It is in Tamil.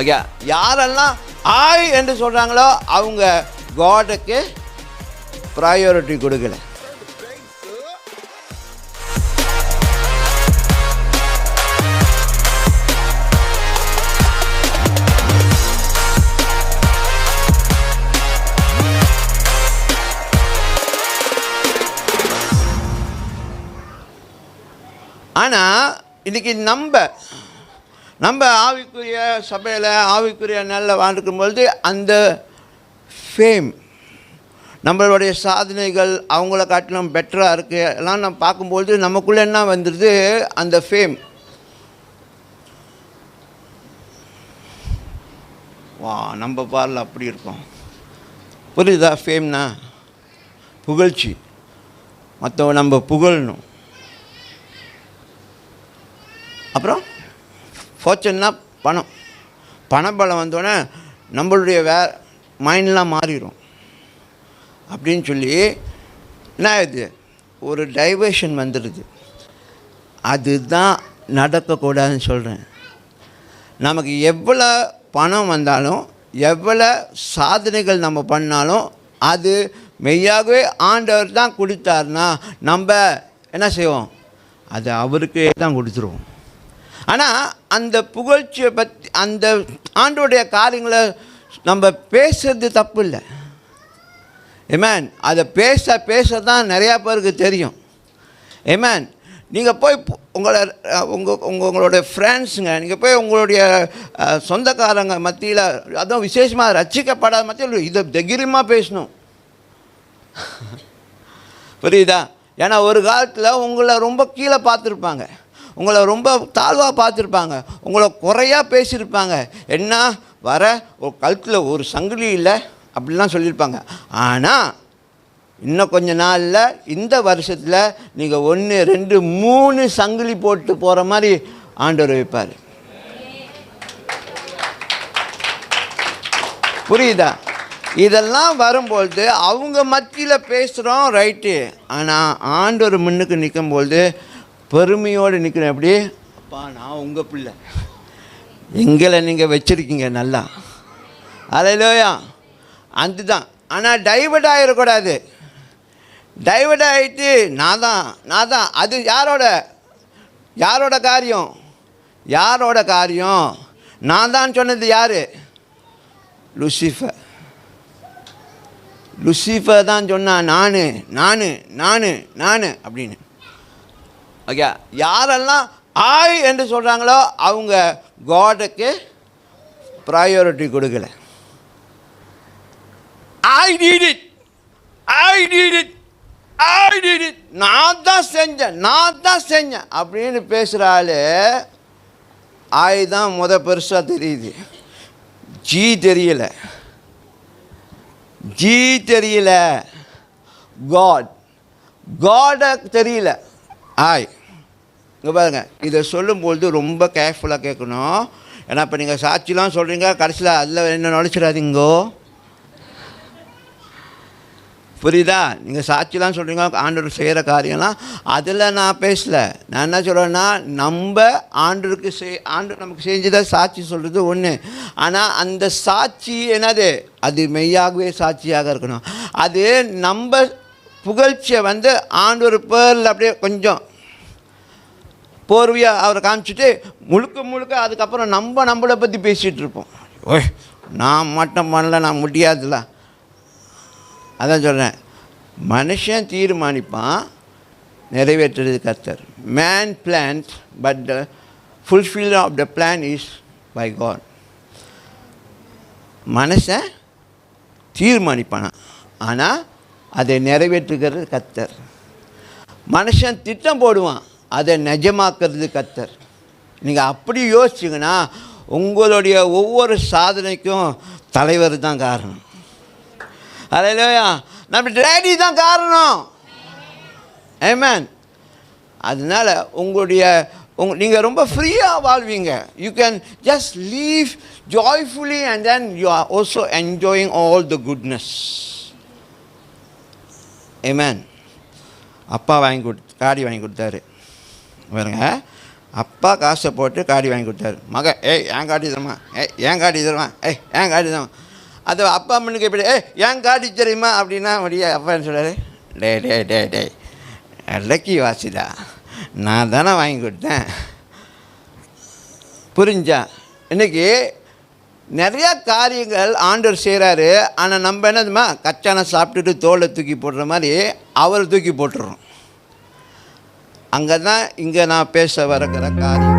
ஓகே, யாரெல்லாம் ஆய் என்று சொல்கிறாங்களோ அவங்க காடுக்கு ப்ரையாரிட்டி கொடுக்கல. ஆனால் இன்றைக்கி நம்ம ஆவிக்குரிய சபையில் ஆவிக்குரிய நல்ல வாழ்க்கும்பொழுது அந்த ஃபேம், நம்மளுடைய சாதனைகள் அவங்கள காட்டிலும் பெட்டராக இருக்குது எல்லாம் நம்ம பார்க்கும்பொழுது நமக்குள்ளே என்ன வந்துடுது, அந்த ஃபேம். வா, நம்ம பாரில் அப்படி இருக்கோம். புரியுதா? ஃபேம்னா புகழ்ச்சி, மற்றவங்க நம்ம புகழணும். அப்புறம் ஃபார்ச்சூன்னா பணபலம் வந்தோடனே நம்மளுடைய மைண்ட்லாம் மாறிடும் அப்படின்னு சொல்லி என்ன ஆகுது, ஒரு டைவர்ஷன் வந்துடுது. அதுதான் நடக்கக்கூடாதுன்னு சொல்கிறேன். நமக்கு எவ்வளோ பணம் வந்தாலும் எவ்வளோ சாதனைகள் நம்ம பண்ணாலும் அது மெய்யாகவே ஆண்டவர் தான் கொடுத்தாருன்னா நம்ம என்ன செய்வோம், அது அவருக்கே தான் கொடுத்துருவோம். ஆனால் அந்த புகழ்ச்சியை பற்றி அந்த ஆண்டோடைய காரியங்களை நம்ம பேசுறது தப்பு இல்லை. ஏமேன், அதை பேச தான் நிறையா பேருக்கு தெரியும். ஏமேன், நீங்கள் போய் உங்களோட ஃப்ரெண்ட்ஸுங்க, நீங்கள் போய் உங்களுடைய சொந்தக்காரங்க மத்தியில், அதுவும் விசேஷமாக ரட்சிக்கப்படாத மத்தியில் இதை தைரியமாக பேசணும். புரியுதா? ஏன்னா ஒரு காலத்தில் உங்களை ரொம்ப கீழே பார்த்துருப்பாங்க, உங்களை ரொம்ப தாழ்வாக பார்த்துருப்பாங்க, உங்களை குறையாக பேசியிருப்பாங்க. என்ன வர ஒரு கழுத்தில் ஒரு சங்கிலி இல்லை அப்படிலாம் சொல்லியிருப்பாங்க. ஆனால் இன்னும் கொஞ்ச நாளில் இந்த வருஷத்தில் நீங்கள் 1 2 3 சங்கிலி போட்டு போகிற மாதிரி ஆண்டவர் வைப்பார். புரியுதா? இதெல்லாம் வரும்பொழுது அவங்க மத்தியில் பேசுகிறோம் ரைட்டு, ஆனால் ஆண்டவர் முன்னுக்கு நிற்கும்பொழுது பெருமையோடு நிற்கணும். எப்படி? அப்பா, நான் உங்கள் பிள்ளை, எங்களை நீங்கள் வச்சுருக்கீங்க நல்லா. அல்லேலூயா. அதுதான். ஆனால் டைவர்ட் ஆகிடக்கூடாது. டைவர்ட் ஆகிட்டு நான் தான் அது யாரோட காரியம்? நான் தான் சொன்னது யார்? லூசிஃபர் தான் சொன்னான் நான் அப்படின்னு. ஓகே, யாரெல்லாம் ஆய் என்று சொல்கிறாங்களோ அவங்க காடுக்கு ப்ரையாரிட்டி கொடுக்கல. ஐ டிட் இட், நான் தான் செஞ்சேன் அப்படின்னு பேசுகிறாள். ஆய் தான் பெருசாக தெரியுது, ஜி தெரியல. காடை தெரியல. ஆய் இங்கே பாருங்கள், இதை சொல்லும்பொழுது ரொம்ப கேர்ஃபுல்லாக கேட்கணும். ஏன்னா இப்போ நீங்கள் சாட்சிலாம் சொல்கிறீங்க, கடைசியில் அதில் என்ன நுழைச்சிடாதீங்கோ. புரியுதா? நீங்கள் சாட்சிலாம் சொல்கிறீங்க, ஆண்டவர் செய்கிற காரியம்லாம் அதில் நான் பேசலை. நான் என்ன சொல்கிறேன்னா, நம்ம ஆண்டவர் நமக்கு செஞ்சதை சாட்சி சொல்கிறது ஒன்று. ஆனால் அந்த சாட்சி என்னது, அது மெய்யாகவே சாட்சியாக இருக்கணும். அது நம்ம புகழ்ச்சியை ஆண்டவர் பேரில் அப்படியே கொஞ்சம் போர்வையாக அவரை காமிச்சிட்டு முழுக்க அதுக்கப்புறம் நம்மளை பற்றி பேசிகிட்டு இருப்போம். ஓய், நான் மட்டும் பண்ணல, நான் முடியாதுல்ல. அதான் சொல்கிறேன், மனுஷன் தீர்மானிப்பான், நிறைவேற்றுறது கர்த்தர். Man plans but the fulfil of the plan is by God. மனுஷன் தீர்மானிப்பானா, ஆனால் அதை நிறைவேற்றுகிறது கர்த்தர். மனுஷன் திட்டம் போடுவான், அதை நிஜமாக்குறது கர்த்தர். நீங்கள் அப்படி யோசிச்சிங்கன்னா உங்களுடைய ஒவ்வொரு சாதனைக்கும் தலைவர் தான் காரணம். அல்லேலூயா. நம்ம டேடி தான் காரணம். ஆமென். அதனால் நீங்கள் ரொம்ப ஃப்ரீயாக வாழ்வீங்க. You can just leave joyfully and then you are also enjoying all the goodness. Amen. அப்பா காடி வாங்கி கொடுத்தாரு பாருங்க. அப்பா காசை போட்டு காடி வாங்கி கொடுத்தாரு. மகன் ஏன் காட்டி தருமா, ஏன் காட்டி தருமா, ஏன் காட்டி தருமா. அது அப்பா அம்மனுக்கு எப்படி ஏன் காட்டி தெரியுமா அப்படின்னா அப்படியே அப்பா என்ன சொல்கிறாரு, டே லக்கி வாசிடா, நான் தானே வாங்கி கொடுத்தேன். புரிஞ்சா? இன்றைக்கி நிறையா காரியங்கள் ஆண்டவர் செய்கிறாரு. ஆனால் நம்ம என்னதுமா கச்சானை சாப்பிட்டுட்டு தோலை தூக்கி போடுற மாதிரி அவர் தூக்கி போட்டுறோம். அங்கே தான் இங்கே நான் பேச வரக்கிற காரியம்.